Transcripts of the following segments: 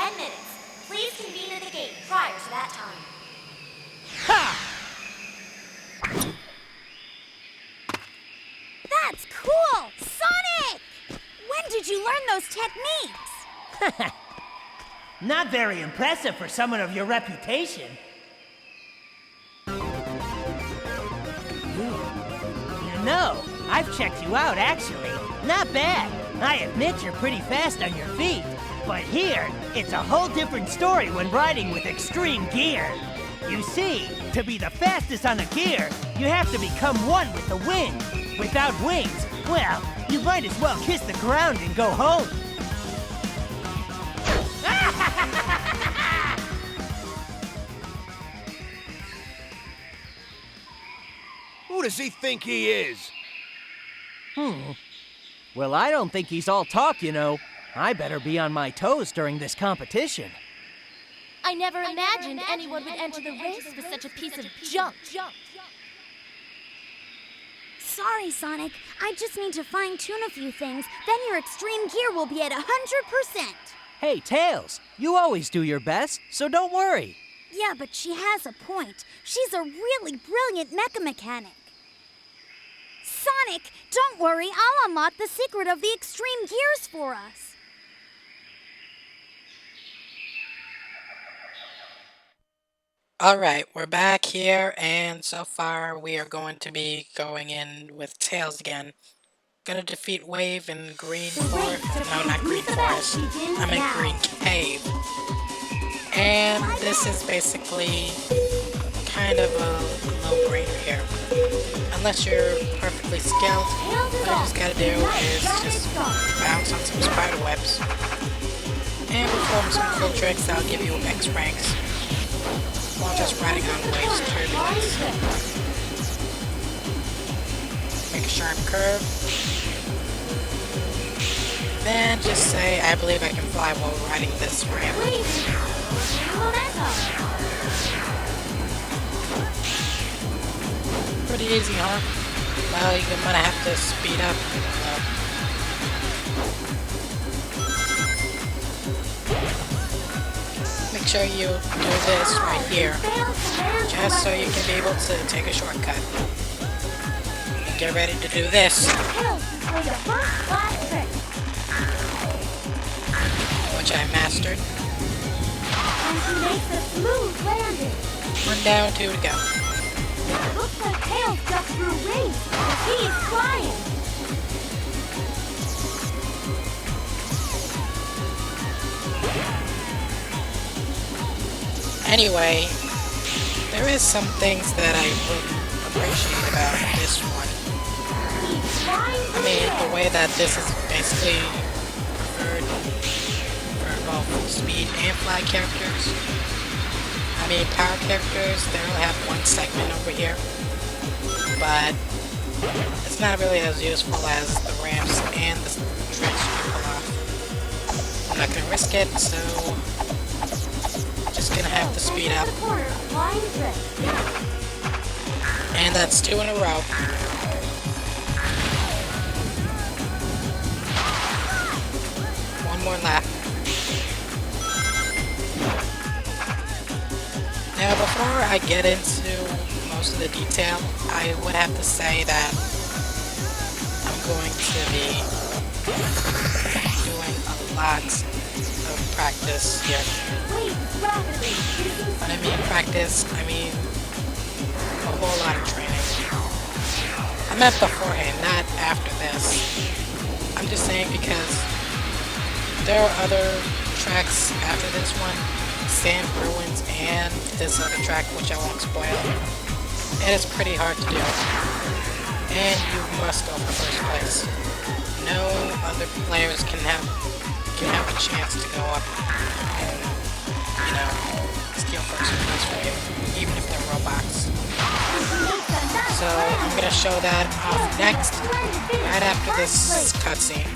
10 minutes. Please convene at the gate prior to that time. Ha! That's cool! Sonic! When did you learn those techniques? Not very impressive for someone of your reputation. You know, I've checked you out, actually. Not bad. I admit you're pretty fast on your feet. But here, it's a whole different story when riding with extreme gear. You see, to be the fastest on a gear, you have to become one with the wind. Without wings, well, you might as well kiss the ground and go home. Who does he think he is? Well, I don't think he's all talk, you know. I better be on my toes during this competition. I never imagined anyone would enter the race with such a piece of junk. Sorry, Sonic. I just need to fine-tune a few things. Then your extreme gear will be at 100%. Hey, Tails, you always do your best, so don't worry. Yeah, but she has a point. She's a really brilliant mecha mechanic. Sonic, don't worry. I'll unlock the secret of the extreme gears for us. Alright, we're back here, and so far we are going to be going in with Tails again. Gonna defeat Wave in Green Forest. No, not Green Forest. I'm in Green Cave. And this is basically kind of a no-brainer here. Unless you're perfectly skilled, what you just gotta do is just bounce on some spider webs. And perform some cool tricks that'll give you X ranks. While just riding on Wave's turbulence. Make a sharp curve. Then just say, I believe I can fly while riding this ramp. Pretty easy, huh? Well, you're gonna have to speed up. Make sure you do this right here, just so you can be able to take a shortcut. And get ready to do this, which I mastered. 1 down, 2 to go. Looks like Tails just threw rings. He is flying. Anyway, there is some things that I really appreciate about this one. I mean, the way that this is basically preferred for both speed and fly characters. I mean, power characters, they only have one segment over here, but it's not really as useful as the ramps and the tricks you can pull off. I'm not gonna risk it, so just gonna have to speed up. And that's 2 in a row. One more lap. Now, before I get into most of the detail, I would have to say that I'm going to be doing a lot of practice here. When I mean practice, I mean a whole lot of training. I meant beforehand, not after this. I'm just saying because there are other tracks after this one, Sand Ruins and this other track, which I won't spoil. It is pretty hard to do. And you must go for first place. No other players can have a chance to go up and, you know, steal first place from you, even if they're robots. So I'm gonna show that off next, right after this cutscene.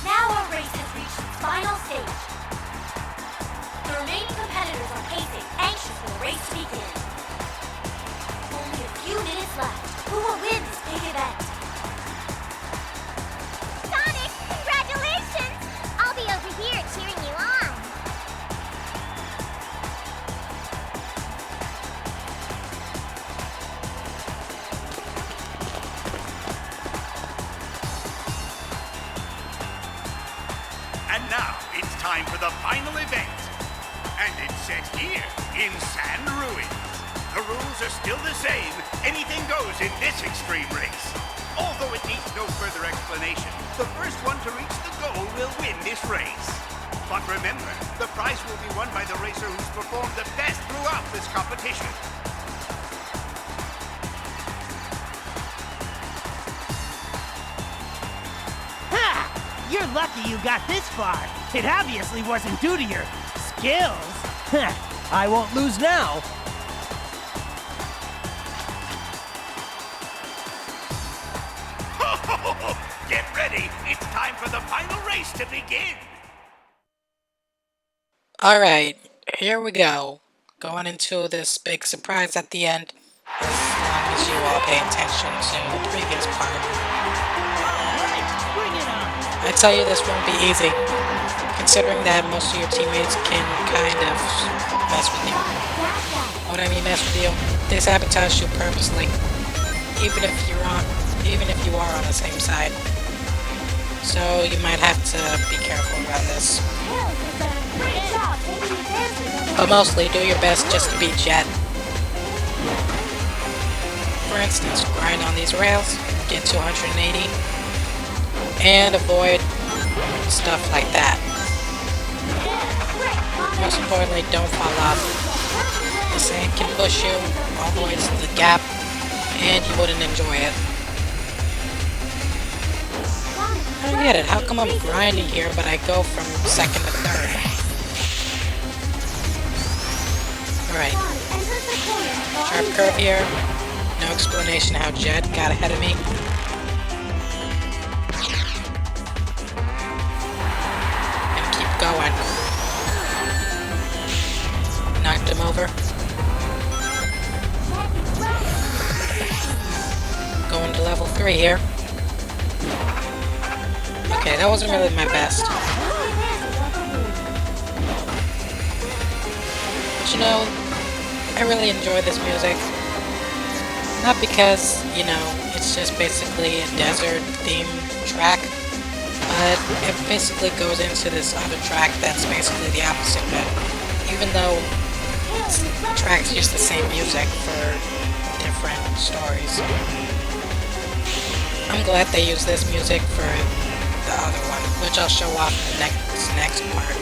Now our race has reached its final And now it's time for the final event. And it's set here in Sand Ruins. The rules are still the same. Anything goes in this extreme race. Although it needs no further explanation, the first one to reach the goal will win this race. But remember, the prize will be won by the racer who's performed the best throughout this competition. Ha! You're lucky you got this far. It obviously wasn't due to your skills. I won't lose now. Get ready. It's time for the final race to begin. Alright, here we go. Going into this big surprise at the end. As long as you all pay attention to the previous part. Bring it on. I tell you, this won't be easy, considering that most of your teammates can kind of mess with you. What I mean mess with you, they sabotage you purposely, even if you are on the same side. So you might have to be careful around this. But mostly, do your best just to beat Jet. For instance, grind on these rails, get to 180, and avoid stuff like that. Most importantly, don't fall off. The sand can push you all the way to the gap, and you wouldn't enjoy it. I don't get it. How come I'm grinding here, but I go from second to third? Alright. Sharp curve here. No explanation how Jet got ahead of me. And keep going. Knocked him over. Going to level 3 here. Okay, that wasn't really my best. But you know, I really enjoy this music. Not because, you know, it's just basically a desert theme track, but it basically goes into this other track that's basically the opposite of it. Even though tracks use the same music for different stories. I'm glad they use this music for the other one, which I'll show off in the next part.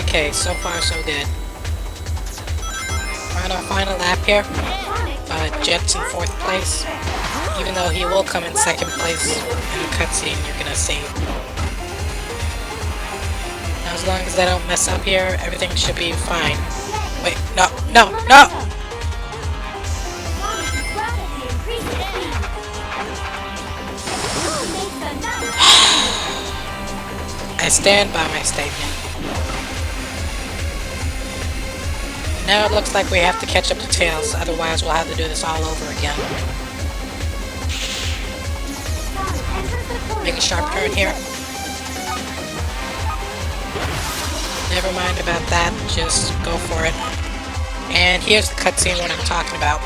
Okay, so far so good. We're on our final lap here. Jet's in 4th place, even though he will come in 2nd place in the cutscene you're gonna see. Now, as long as I don't mess up here, everything should be fine. Wait, no, no, no! I stand by my statement. Now it looks like we have to catch up to Tails, otherwise we'll have to do this all over again. Make a sharp turn here. Never mind about that, just go for it. And here's the cutscene what I'm talking about.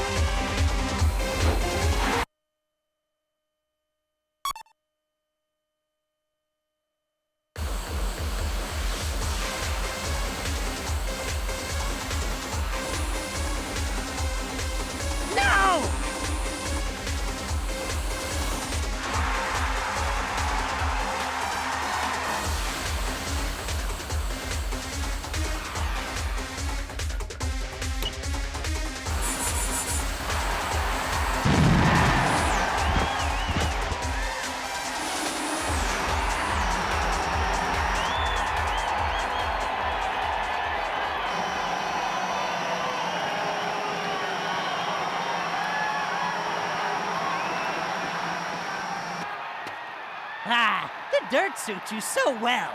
Ah, the dirt suits you so well.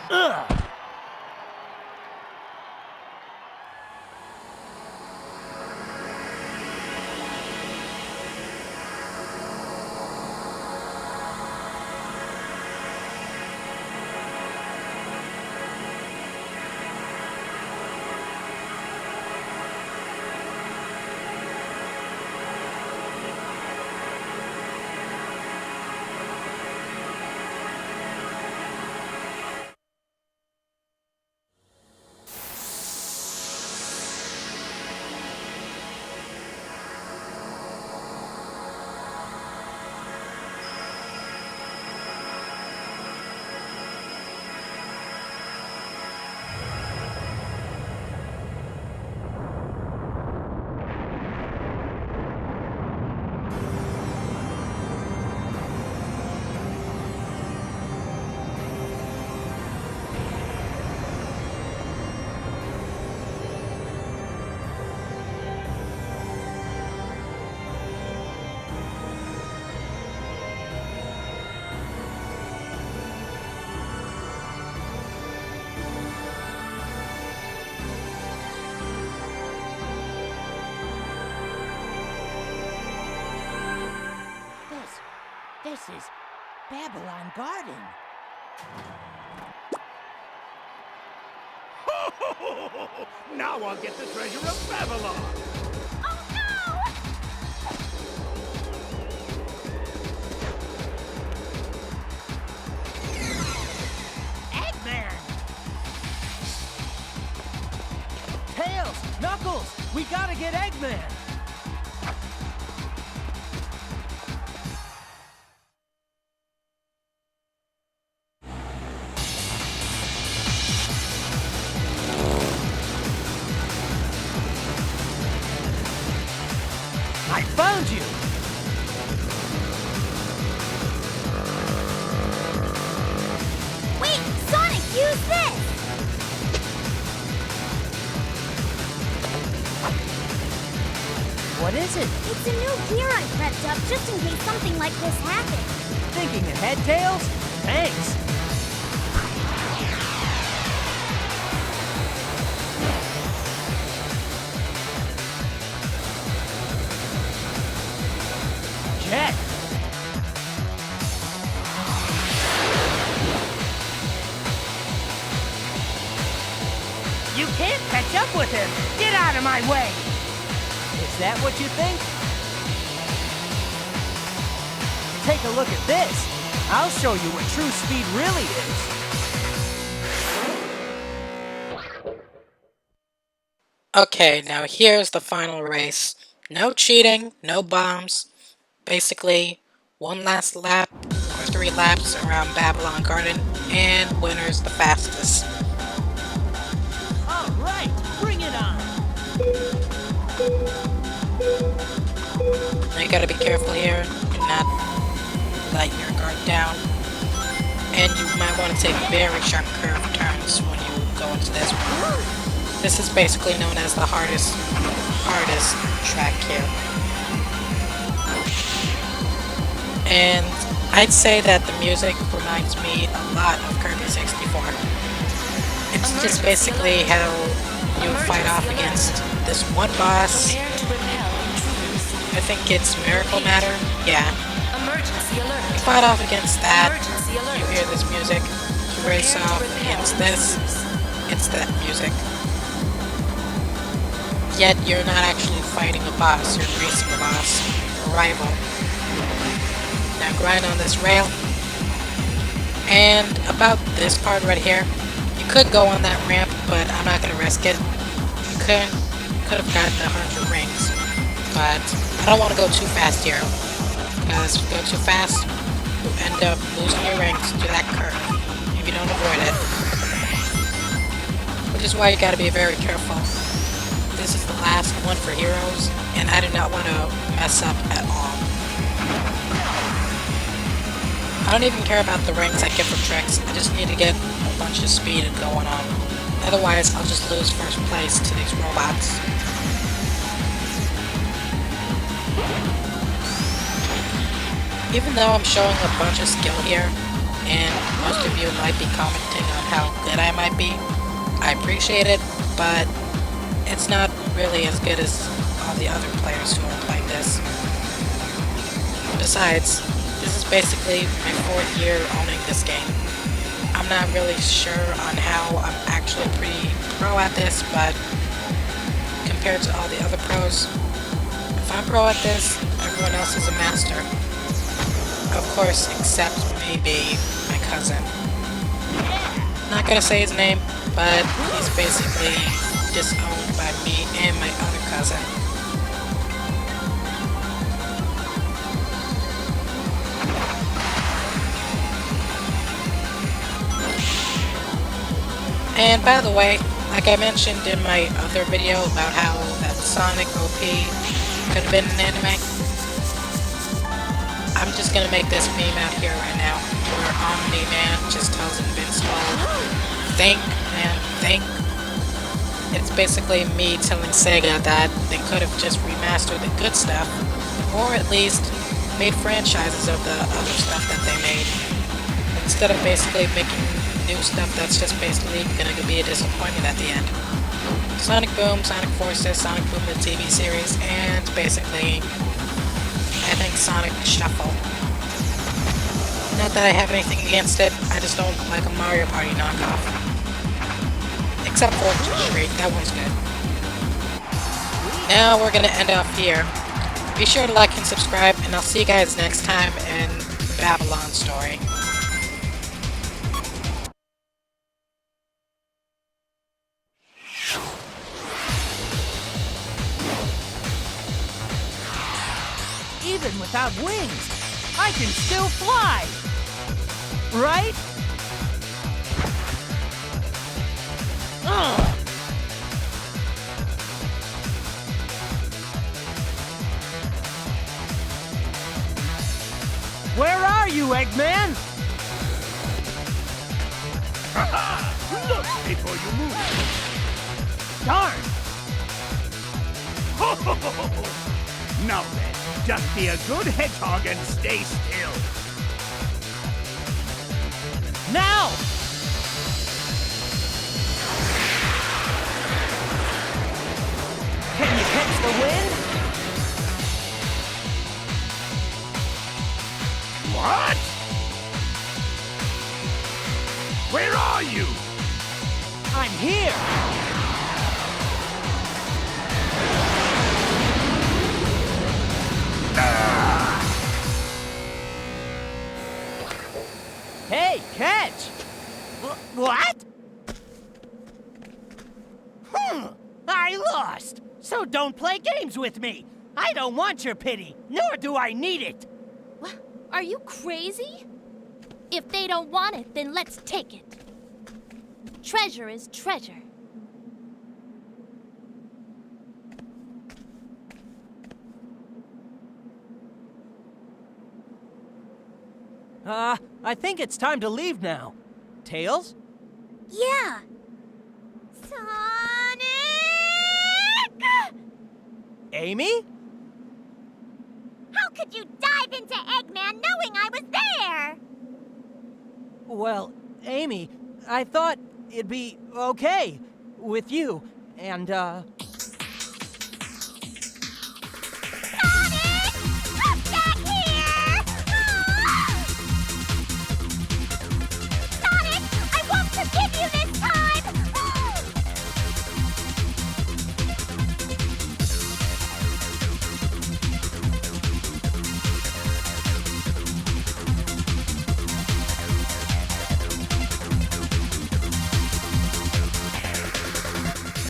Ugh. This is Babylon Garden. Now I'll get the treasure of Babylon! Oh no! Eggman! Tails! Knuckles! We gotta get Eggman! I found you! Wait, Sonic, use this! What is it? It's a new gear I prepped up just in case something like this happened. Thinking ahead, Tails? Thanks. Jet! You can't catch up with him! Get out of my way! Is that what you think? Take a look at this! I'll show you what true speed really is! Okay, now here's the final race. No cheating, no bombs. Basically, one last lap or 3 laps around Babylon Garden, and winner's the fastest. Alright, bring it on! Now you gotta be careful here. Do not let your guard down. And you might want to take very sharp curve turns when you go into this one. This is basically known as the hardest track here. And I'd say that the music reminds me a lot of Kirby 64. It's just basically how you fight off against this one boss. I think it's Miracle Matter. Yeah. You fight off against that. You hear this music. You race off against this. It's that music. Yet you're not actually fighting a boss. You're racing a boss, a rival. Now grind on this rail. And about this part right here, you could go on that ramp, but I'm not gonna risk it. You could have gotten 100 rings, but I don't want to go too fast here, because if you go too fast, you end up losing your rings to that curve if you don't avoid it. Which is why you gotta be very careful. This is the last one for heroes, and I do not want to mess up at all. I don't even care about the rings I get from tricks. I just need to get a bunch of speed going on. Otherwise, I'll just lose first place to these robots. Even though I'm showing a bunch of skill here, and most of you might be commenting on how good I might be, I appreciate it, but it's not really as good as all the other players who are playing this. Besides, this is basically my 4th year owning this game. I'm not really sure on how I'm actually pretty pro at this, but compared to all the other pros, if I'm pro at this, everyone else is a master. Of course, except maybe my cousin. Not gonna say his name, but he's basically disowned by me and my other cousin. And by the way, like I mentioned in my other video about how that Sonic OP could have been an anime, I'm just gonna make this meme out here right now, where Omni-Man just tells Invincible, think, man, think. It's basically me telling Sega that they could have just remastered the good stuff, or at least made franchises of the other stuff that they made, instead of basically making new stuff that's just basically gonna be a disappointment at the end. Sonic Boom, Sonic Forces, Sonic Boom the TV series, and basically, I think Sonic Shuffle. Not that I have anything against it, I just don't like a Mario Party knockoff. Except for Street, that one's good. Now we're gonna end off here. Be sure to like and subscribe, and I'll see you guys next time in the Babylon story. Even without wings, I can still fly! Right? Ugh. Where are you, Eggman? Look before you move. Darn! Now then, just be a good hedgehog and stay still. Now! Can you catch the wind? What? Where are you? I'm here! Hey, catch! What? I lost! So don't play games with me! I don't want your pity, nor do I need it! What? Are you crazy? If they don't want it, then let's take it. Treasure is treasure. I think it's time to leave now. Tails? Yeah. Sonic! Amy? How could you dive into Eggman knowing I was there? Well, Amy, I thought it'd be okay with you, and,